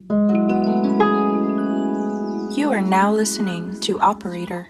You are now listening to Operator.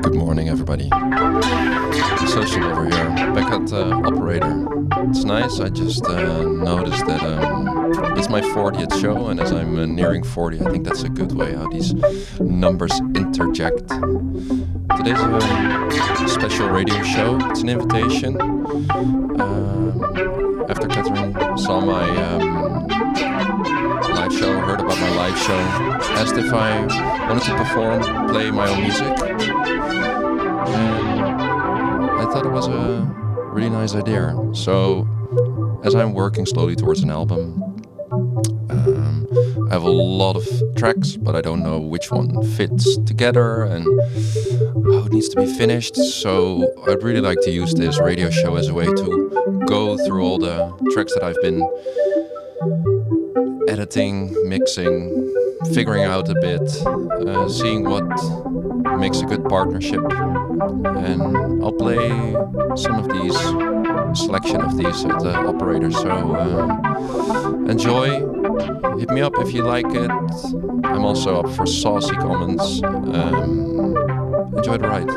Good morning, everybody. Social over here, back at Operator. It's nice. I just noticed that it's my 40th show, and as I'm nearing 40, I think that's a good way how these numbers interject. Today's a special radio show. It's an invitation. After Catherine saw my live show, heard about my live show, asked if I wanted to perform, play my own music. And I thought it was a really nice idea. So, as I'm working slowly towards an album, I have a lot of tracks, but I don't know which one fits together and how it needs to be finished. So, I'd really like to use this radio show as a way to go through all the tracks that I've been editing, mixing, figuring out a bit, seeing what makes a good partnership, and I'll play some of these, selection of these at the Operator. So enjoy, hit me up if you like it. I'm also up for saucy comments. Enjoy the ride.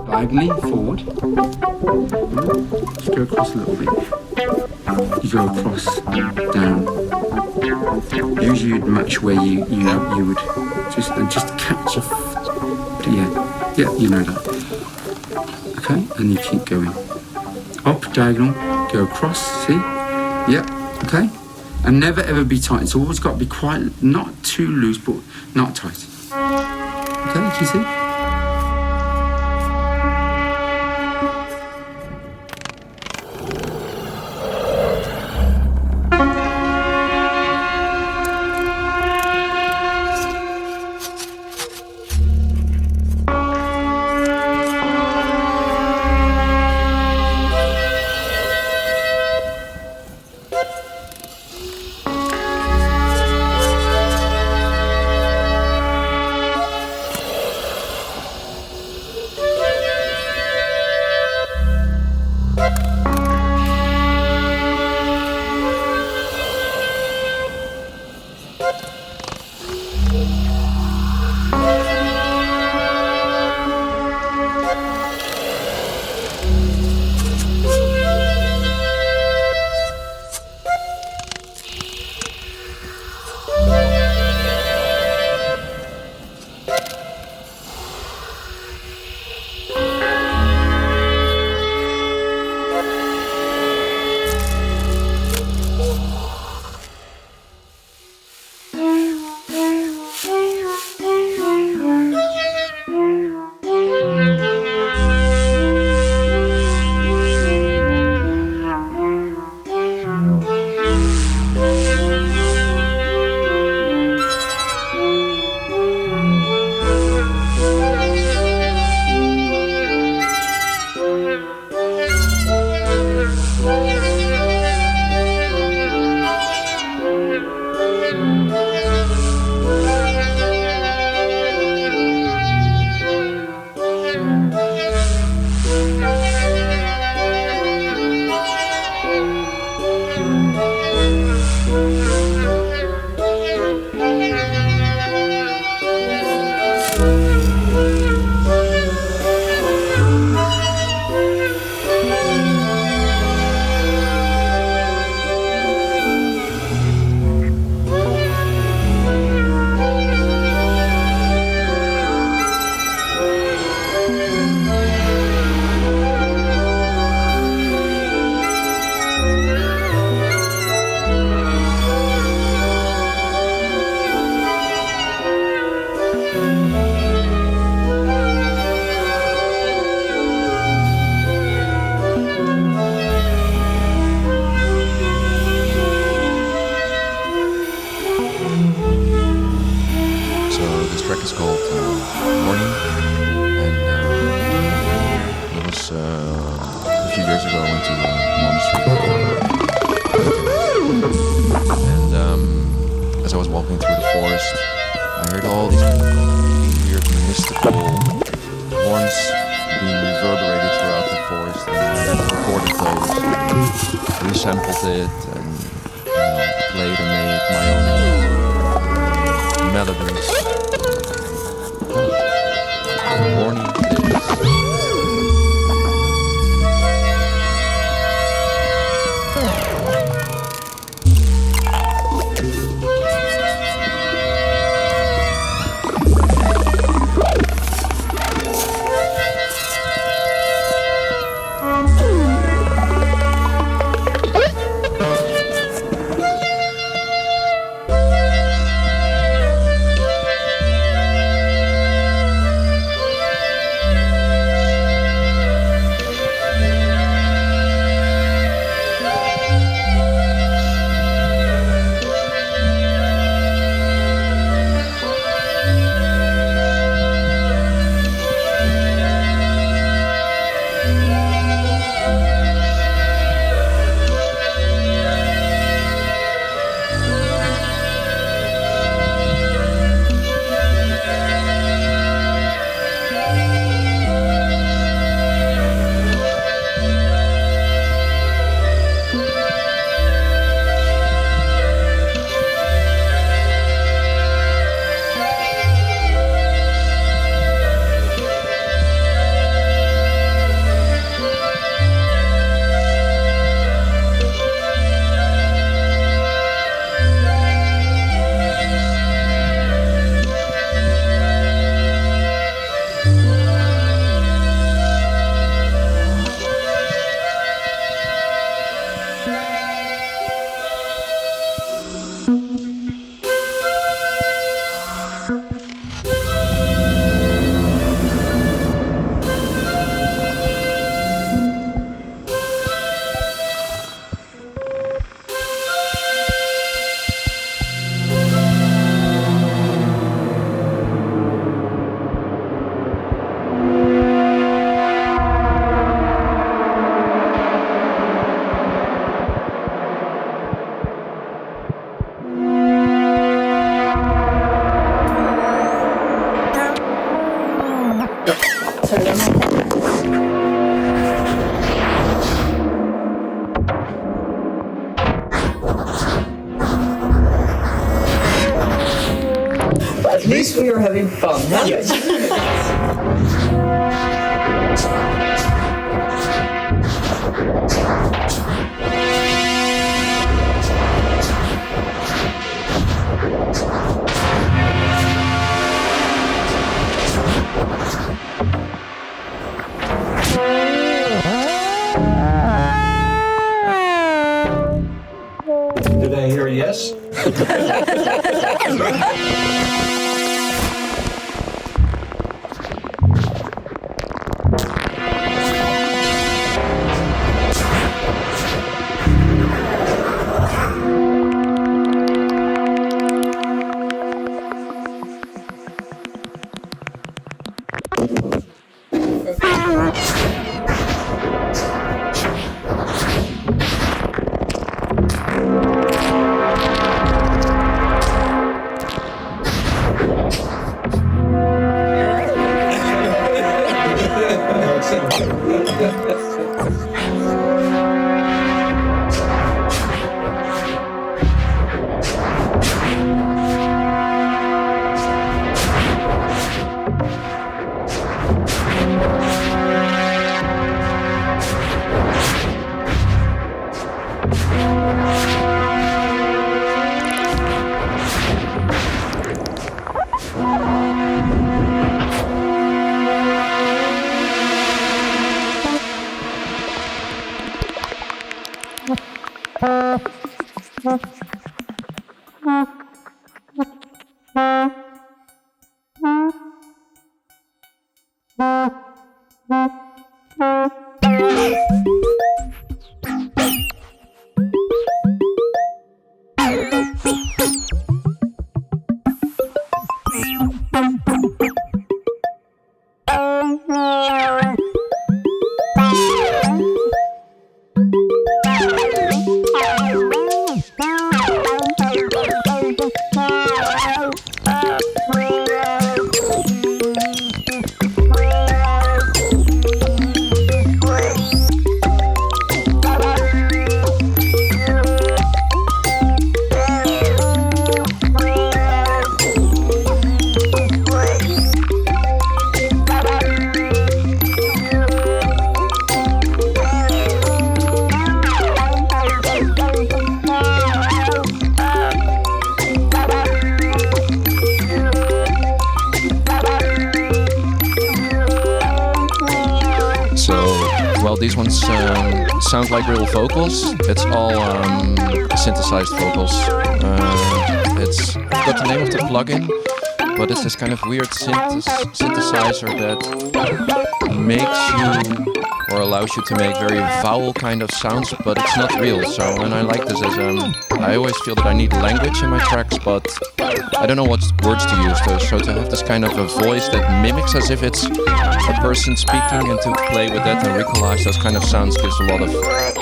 Diagonally forward. Just go across a little bit. You go across, down. Usually you'd match where you would just catch a yeah, you know that. Okay, and you keep going. Up, diagonal, go across, see? Yeah, okay. And never ever be tight. It's always got to be quite, not too loose, but not tight. Okay, can you see? forest. I heard all these weird mystical horns being reverberated throughout the forest, and I recorded those, and resampled it, and played and made my own melodies. Horny it is. At least we are having fun. Huh? Yes. Did I hear a yes? these ones sound like real vocals. It's all synthesized vocals. It's got the name of the plugin, but it's this kind of weird synthesizer that makes you or allows you to make very vowel kind of sounds, but it's not real. So, and I like this as I always feel that I need language in my tracks, but I don't know what words to use though. So to have this kind of a voice that mimics as if it's a person speaking, and to play with that and recollage those kind of sounds gives a lot of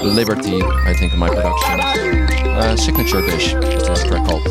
liberty, I think, in my productions. Signature Dish is this track called.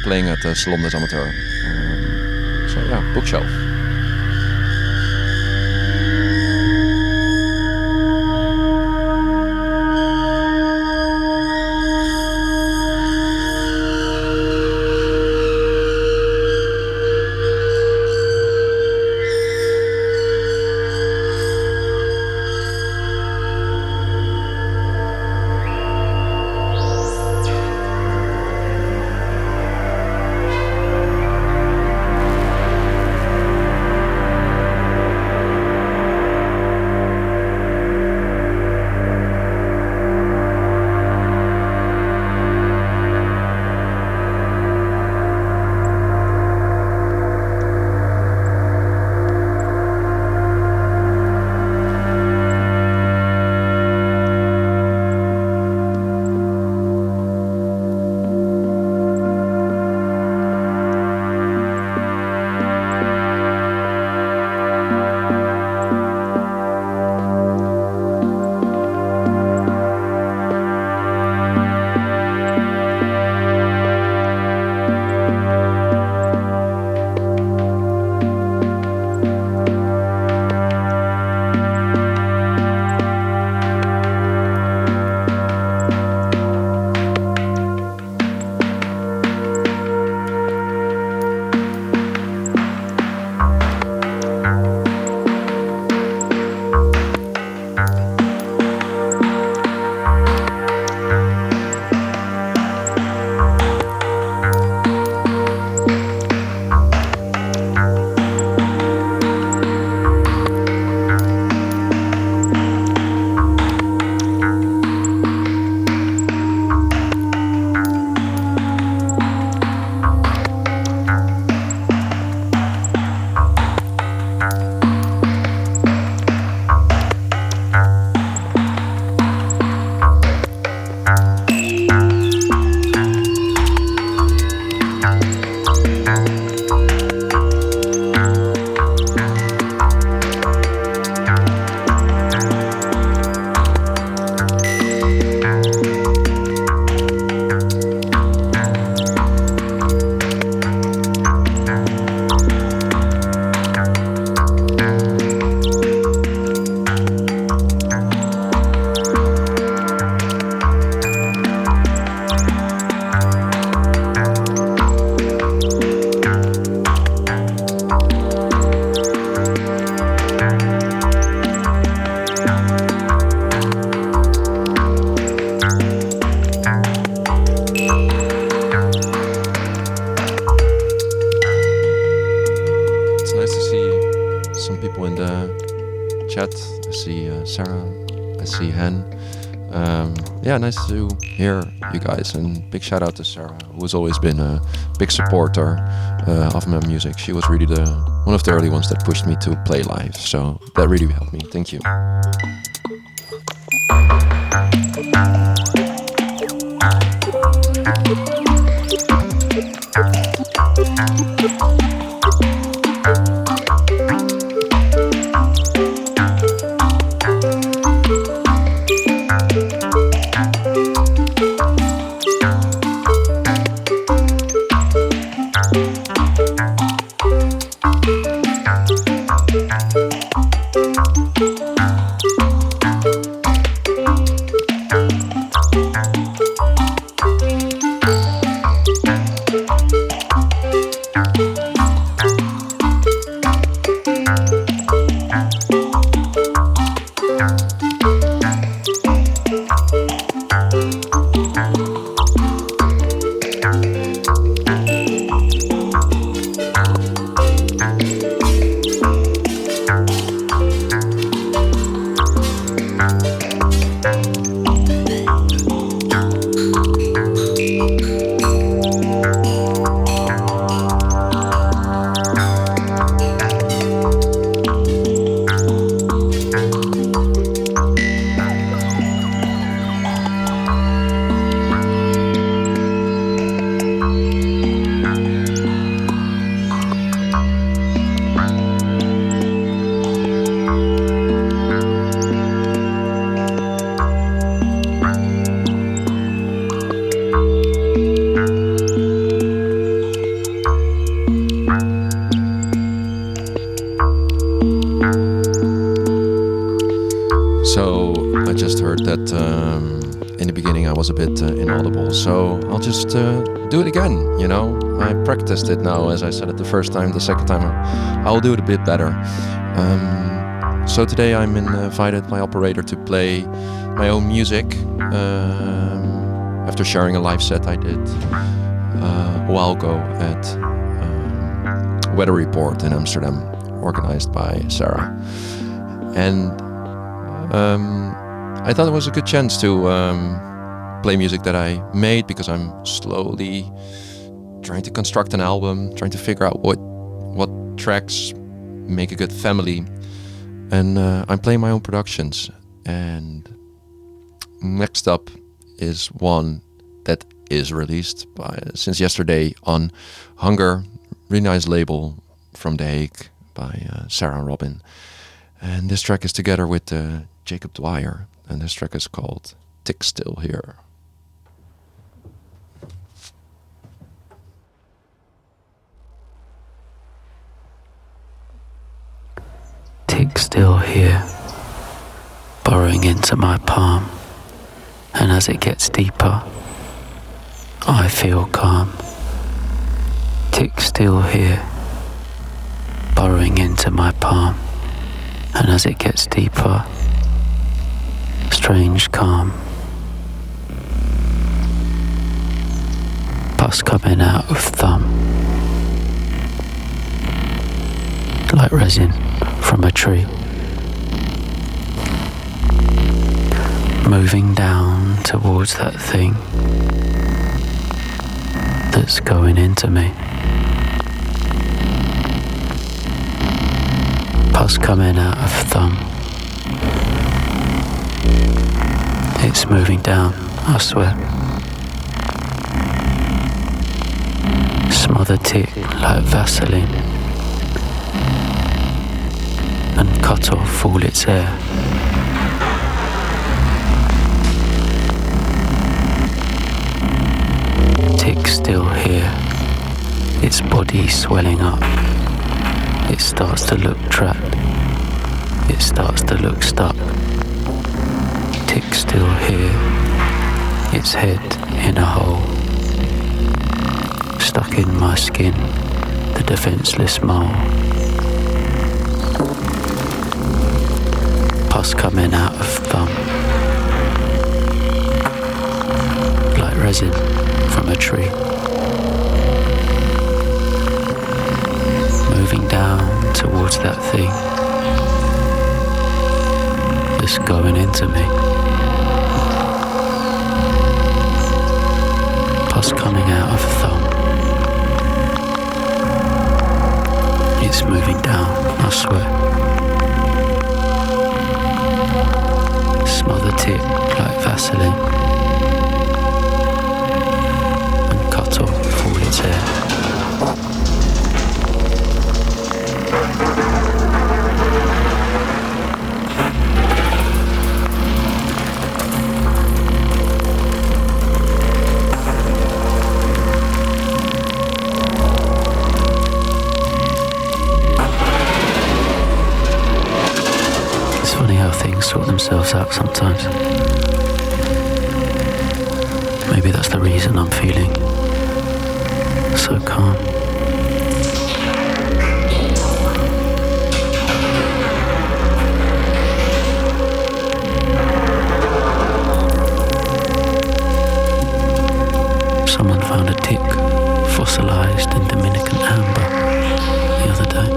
Playing at the Salon des Amateurs. So yeah, Bookshelf. chat. I see Sarah. I see Hen. Yeah, nice to hear you guys, and big shout out to Sarah, who has always been a big supporter of my music. She was really one of the early ones that pushed me to play live, so that really helped me. Thank you. Was a bit inaudible, so I'll just do it again. You know, I practiced it now, as I said it the first time. The second time I'll do it a bit better. So today I'm invited by operator to play my own music after sharing a live set I did a while ago at Weather Report in Amsterdam, organized by Sarah. And I thought it was a good chance to play music that I made, because I'm slowly trying to construct an album, trying to figure out what tracks make a good family, and I'm playing my own productions. And next up is one that is released since yesterday on Hunger, really nice label from The Hague by Sarah and Robin. And this track is together with Jacob Dwyer, and this track is called Tick Still Here. Tick still here, burrowing into my palm, and as it gets deeper, I feel calm. Tick still here, burrowing into my palm, and as it gets deeper, strange calm. Pus coming out of thumb, like resin from a tree, moving down towards that thing that's going into me. Pus coming out of thumb, it's moving down, I swear. Smother tick like Vaseline, and cut off all its air. Tick still here, its body swelling up. It starts to look trapped, it starts to look stuck. Tick still here, its head in a hole, stuck in my skin, the defenseless mole. Pus coming out of thumb, like resin from a tree, moving down towards that thing It's going into me. Pus coming out of the thumb. It's moving down, I swear. Smother tip like Vaseline. And cut off all its hair. Things sort themselves out sometimes. Maybe that's the reason I'm feeling so calm. Someone found a tick fossilized in Dominican amber the other day.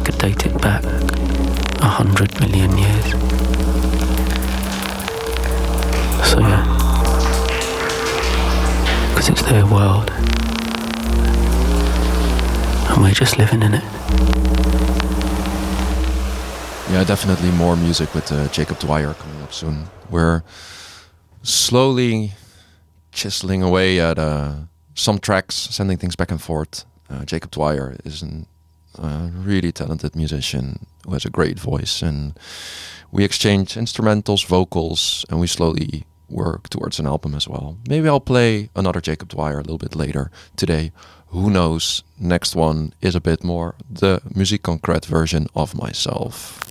Could date it back 100 million years. So yeah, because it's their world and we're just living in it. Yeah, definitely more music with Jacob Dwyer coming up soon. We're slowly chiseling away at some tracks, sending things back and forth. Jacob Dwyer is a really talented musician who has a great voice, and we exchange instrumentals, vocals, and we slowly work towards an album as well. Maybe I'll play another Jacob Dwyer a little bit later today. Who knows? Next one is a bit more the Muziek Concrete version of myself.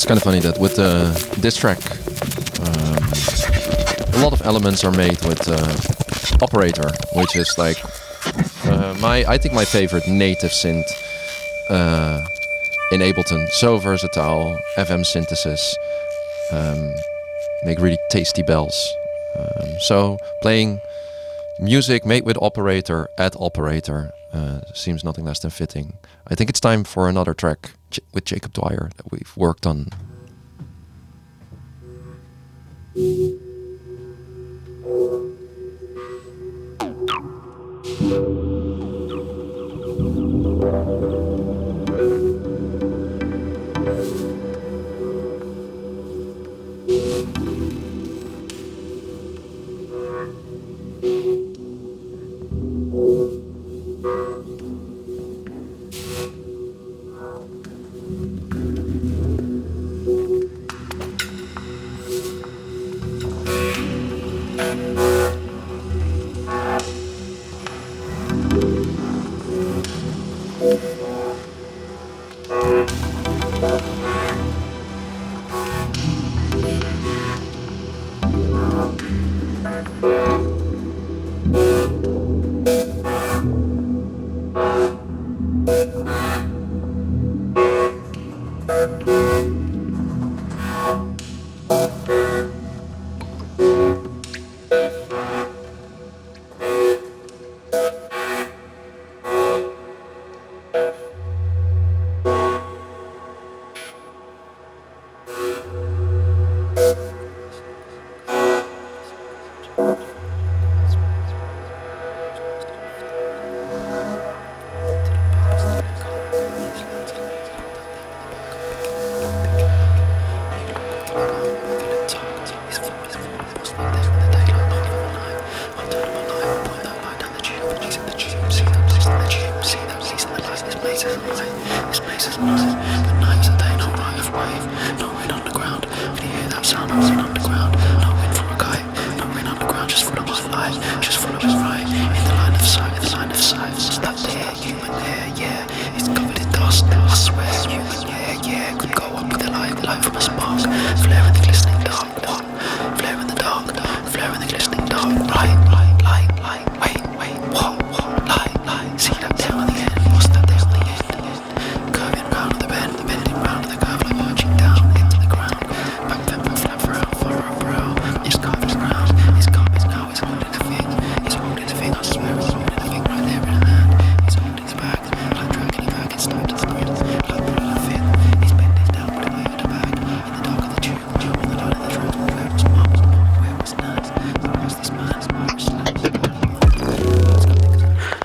It's kind of funny that with this track, a lot of elements are made with Operator, which is like I think my favorite native synth in Ableton. So versatile, FM synthesis, make really tasty bells. So playing music made with Operator at Operator seems nothing less than fitting. I think it's time for another track with Jacob Dwyer that we've worked on.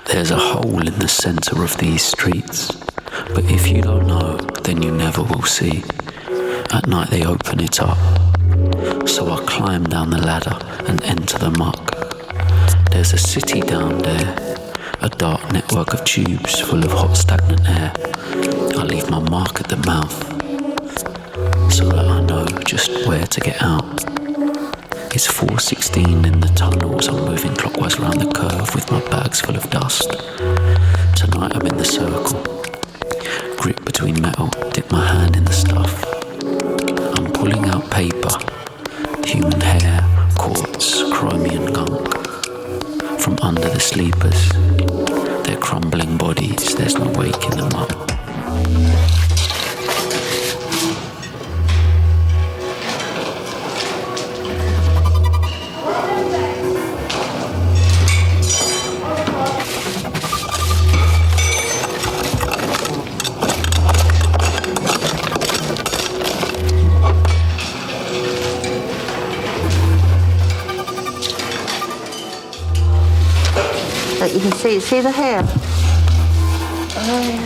There's a hole in the centre of these streets, but if you don't know, then you never will see. At night they open it up, so I climb down the ladder and enter the muck. There's a city down there, a dark network of tubes full of hot stagnant air. I leave my mark at the mouth, so that I know just where to get out. It's 4:16 in the tunnels. I'm moving clockwise around the curve with my bags full of dust. Tonight I'm in the circle, grip between metal, dip my hand in the stuff. I'm pulling out paper, human hair, quartz, chromium gunk. From under the sleepers, they're crumbling bodies, there's no waking them up. That you can see the hair?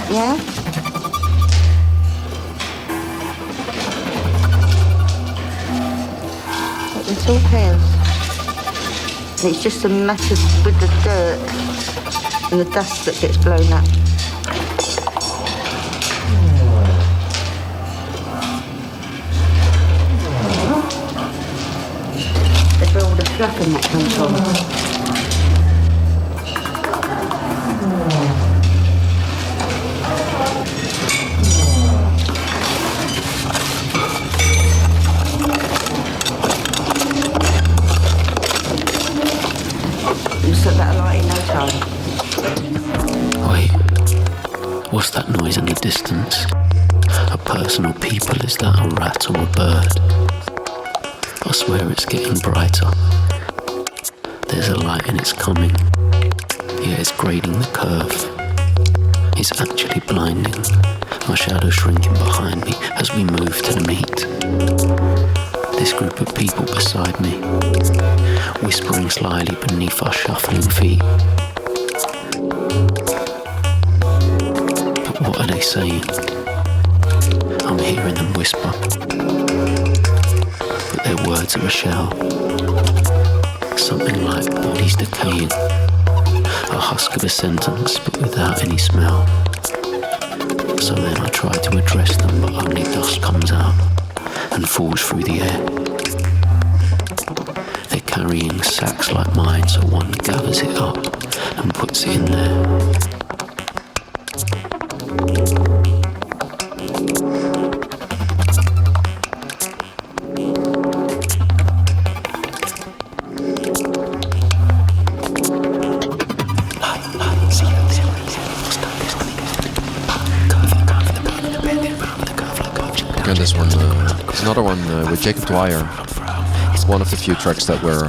Yeah? It's all hairs. It's just a matter with the dirt and the dust that gets blown up. That's where all the fluff and that comes from. distance. A person or people, is that a rat or a bird? I swear it's getting brighter. There's a light and it's coming. Yeah, it's grading the curve. It's actually blinding. My shadow shrinking behind me as we move to the meet. This group of people beside me, whispering slyly beneath our shuffling feet. But what are they saying? I'm hearing them whisper, but their words are a shell. Something like bodies decaying, a husk of a sentence but without any smell. So then I try to address them, but only dust comes out and falls through the air. They're carrying sacks like mine, so one gathers it up and puts it in there. Again, this one is another one with Jacob Dwyer. It's one of the few tracks that we're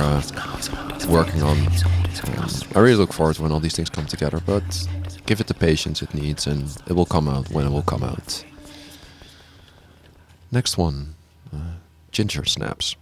working on. I really look forward to when all these things come together, but give it the patience it needs and it will come out when it will come out. Next one, Ginger Snaps.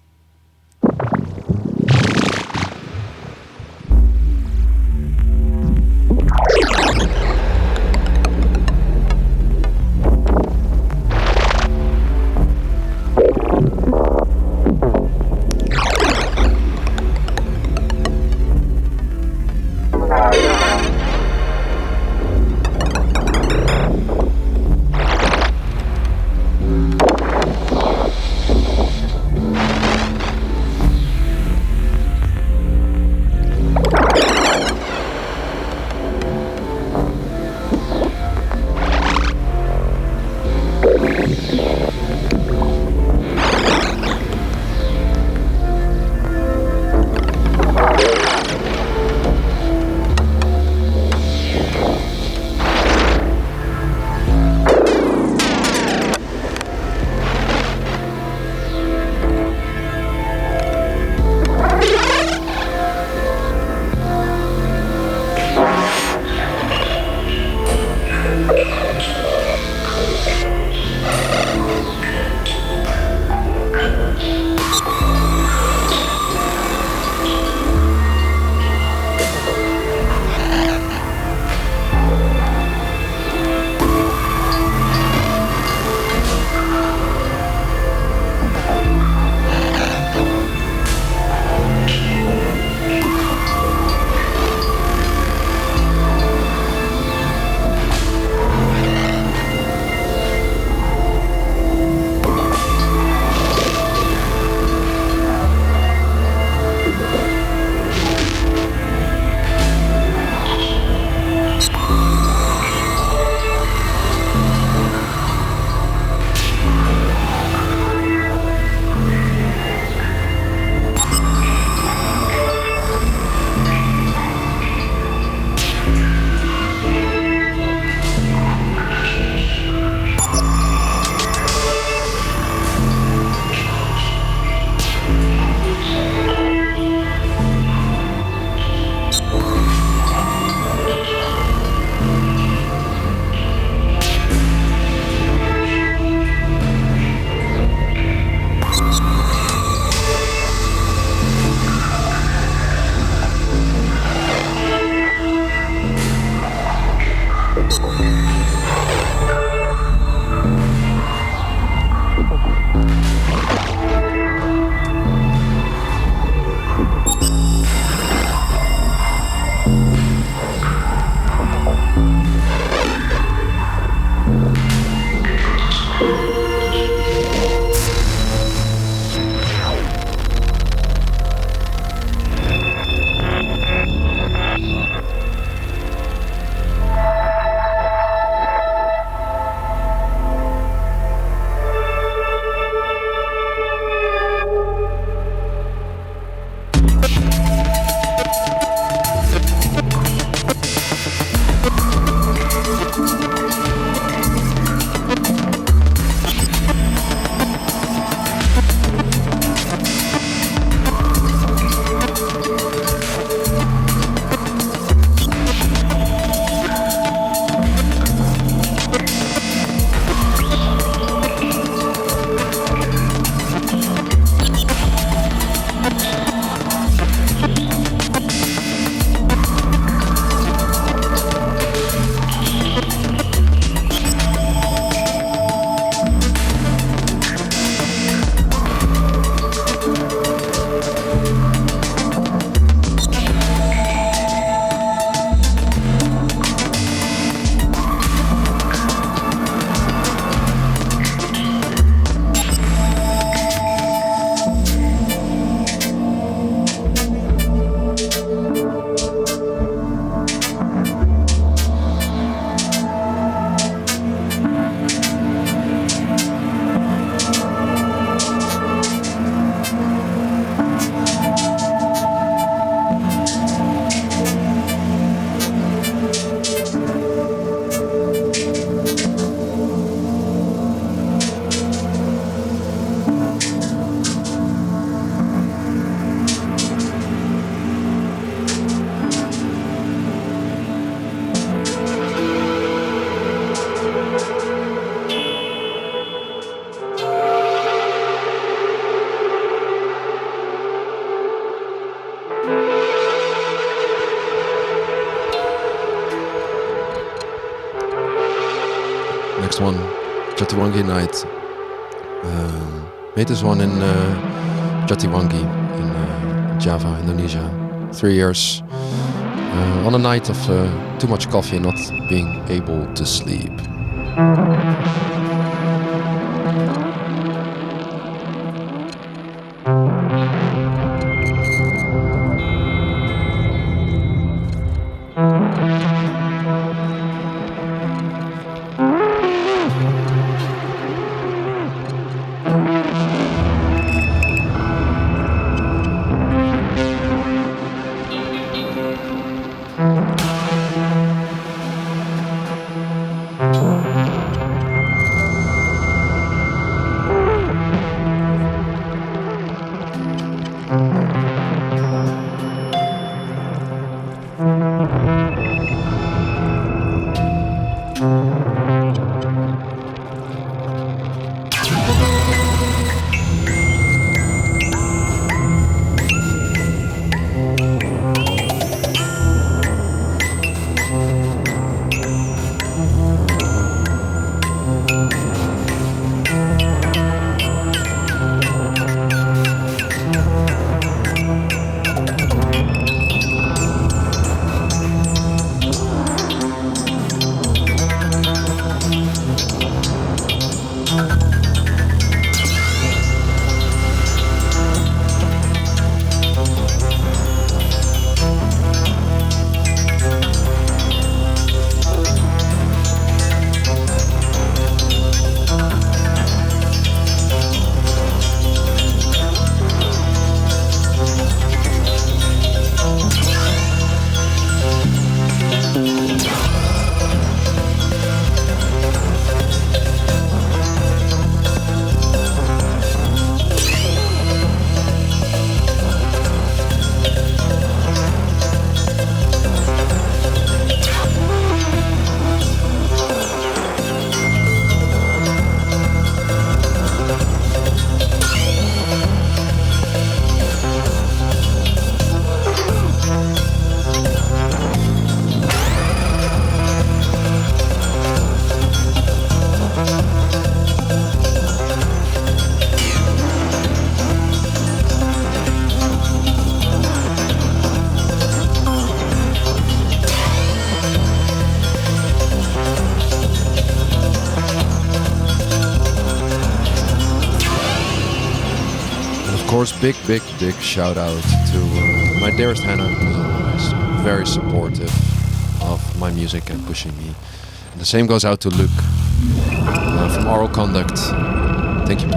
next one, Jatiwangi Night. Made this one in Jatiwangi in Java, Indonesia. 3 years. On a night of too much coffee and not being able to sleep. Of course, big shout out to my dearest Hannah, who's always very supportive of my music and pushing me. And the same goes out to Luc from Oral Conduct. Thank you.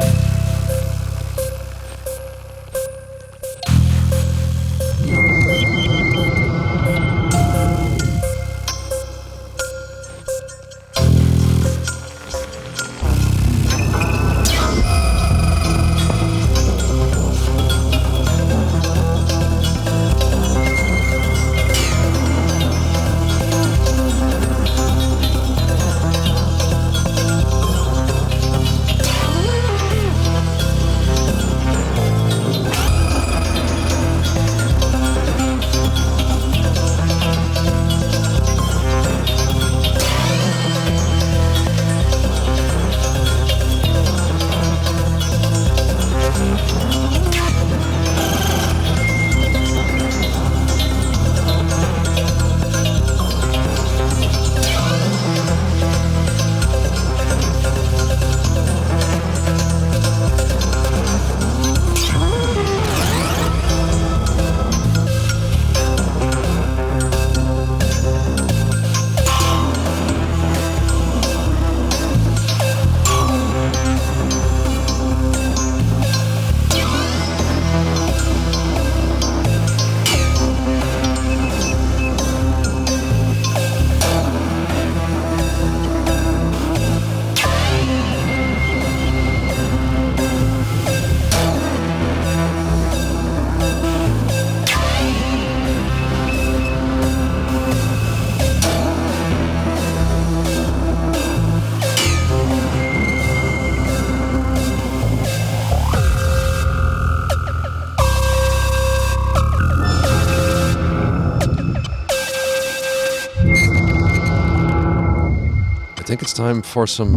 think it's time for some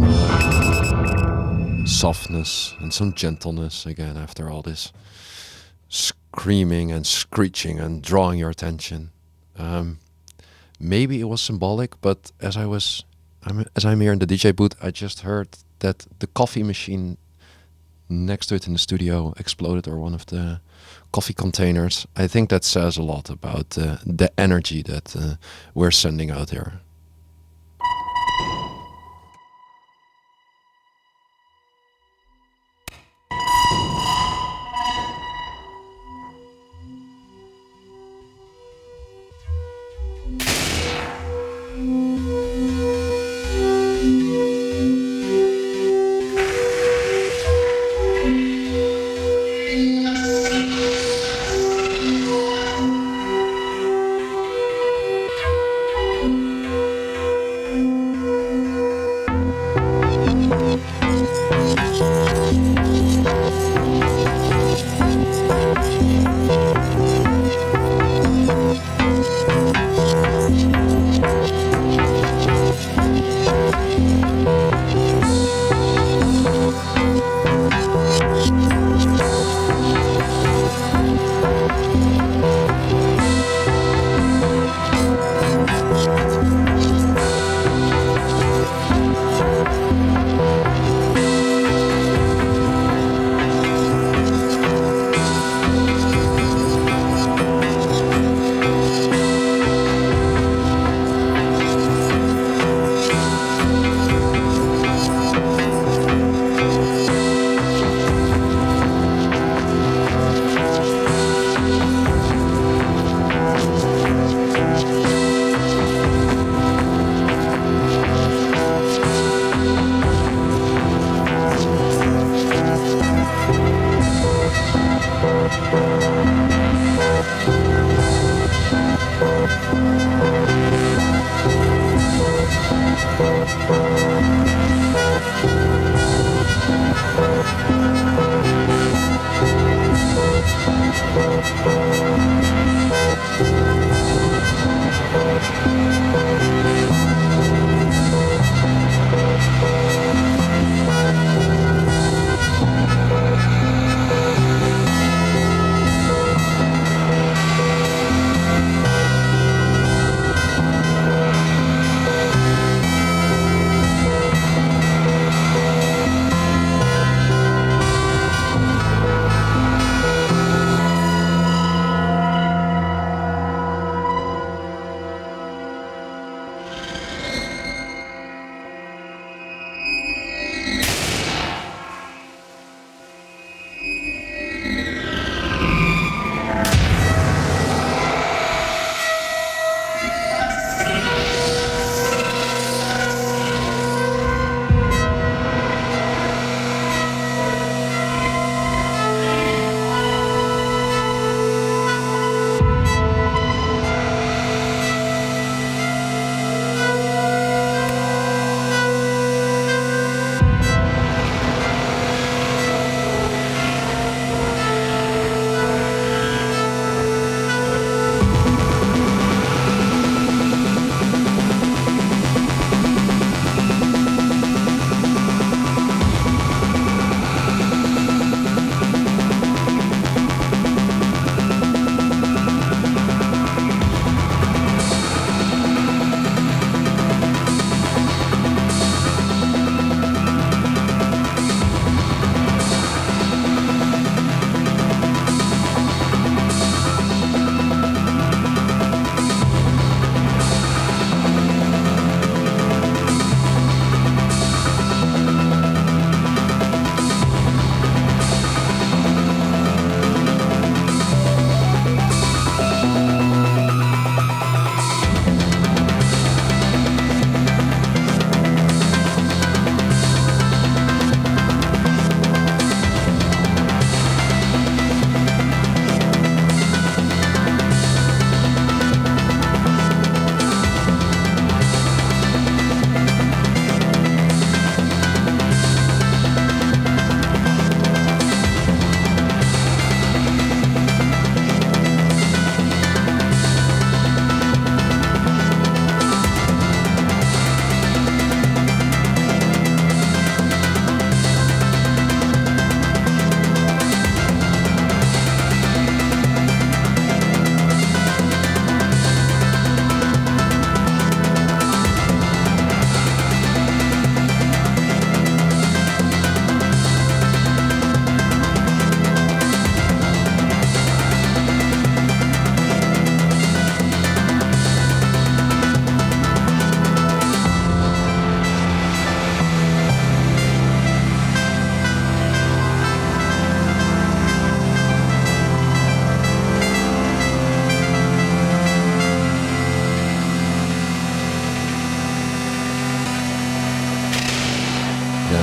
softness and some gentleness again after all this screaming and screeching and drawing your attention. Maybe it was symbolic, but as I'm here in the DJ booth, I just heard that the coffee machine next to it in the studio exploded, or one of the coffee containers. I think that says a lot about the energy that we're sending out there.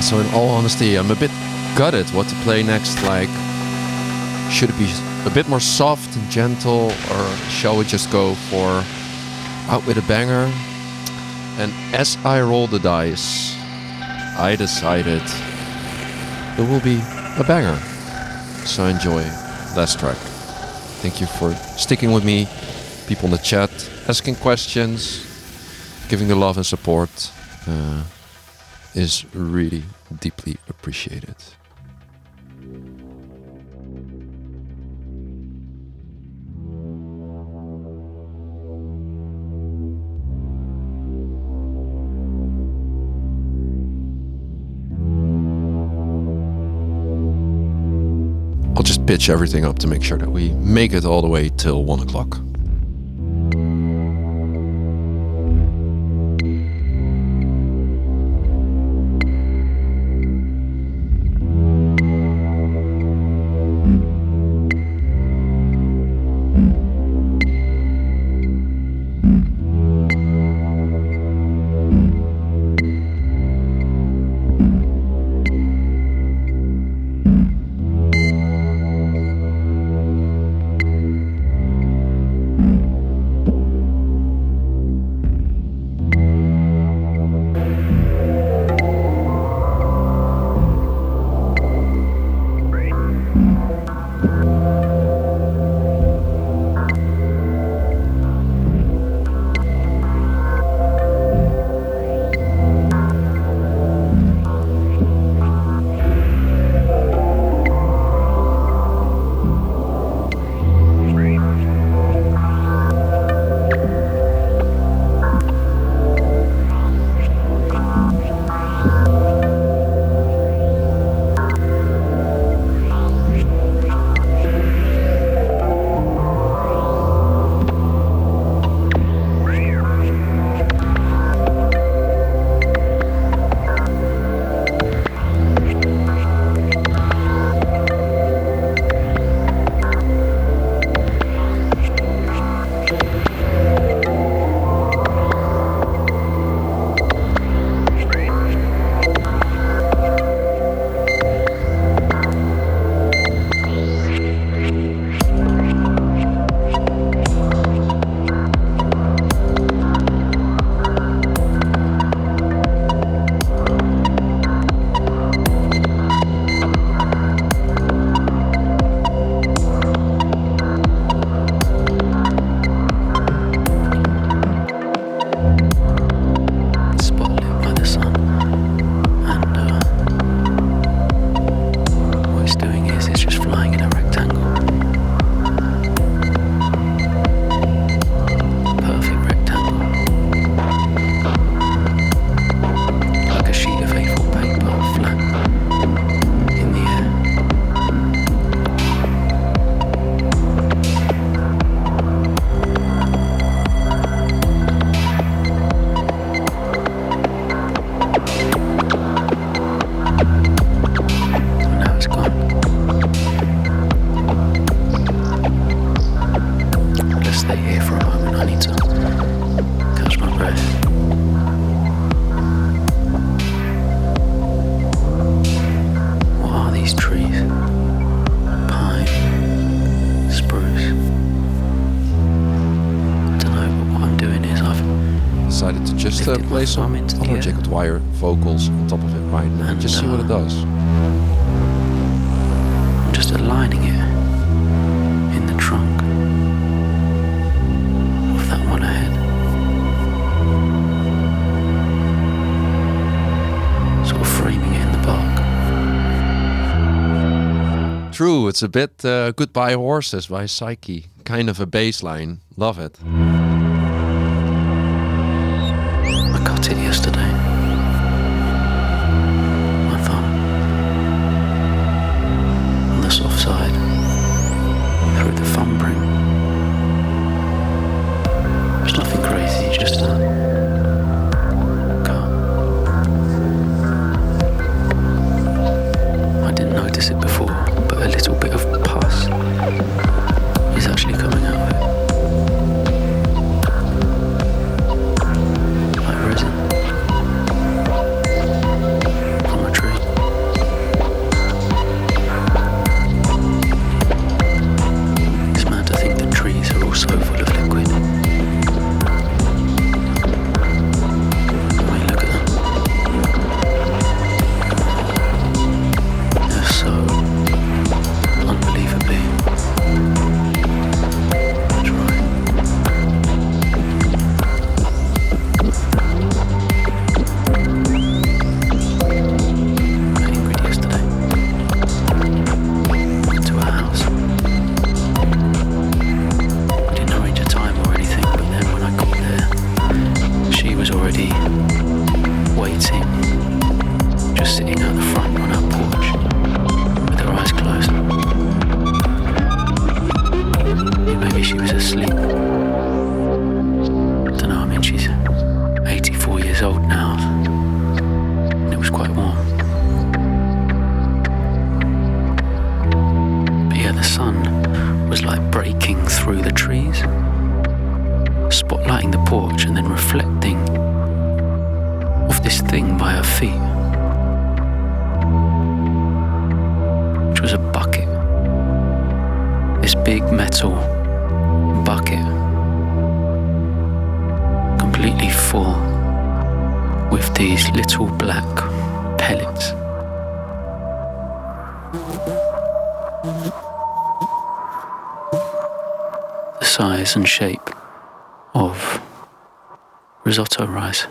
So in all honesty, I'm a bit gutted what to play next. Like, should it be a bit more soft and gentle, or shall we just go for out with a banger? And as I roll the dice, I decided it will be a banger. So enjoy last track. Thank you for sticking with me, people in the chat, asking questions, giving the love and support is really deeply appreciated. I'll just pitch everything up to make sure that we make it all the way till 1 o'clock. Play some other Jacob Dwyer vocals on top of it right now and just see what it does. I'm just aligning it in the trunk of that one ahead. Sort of framing it in the bark. True, it's a bit Goodbye Horses by Psyche. Kind of a bass line. Love it. Cut it yesterday. My thumb. On the soft side. Through the thumb ring. It's nothing crazy, just a cut. I didn't notice it before, but a little bit of pus is actually coming out of it. Like resin from a tree. she was asleep. I don't know, I mean, she's 84 years old now, and it was quite warm. But yeah, the sun was like breaking through the trees, spotlighting the porch and then reflecting off this thing by her feet, which was a bucket. This big metal bucket, completely full with these little black pellets. The size and shape of risotto rice.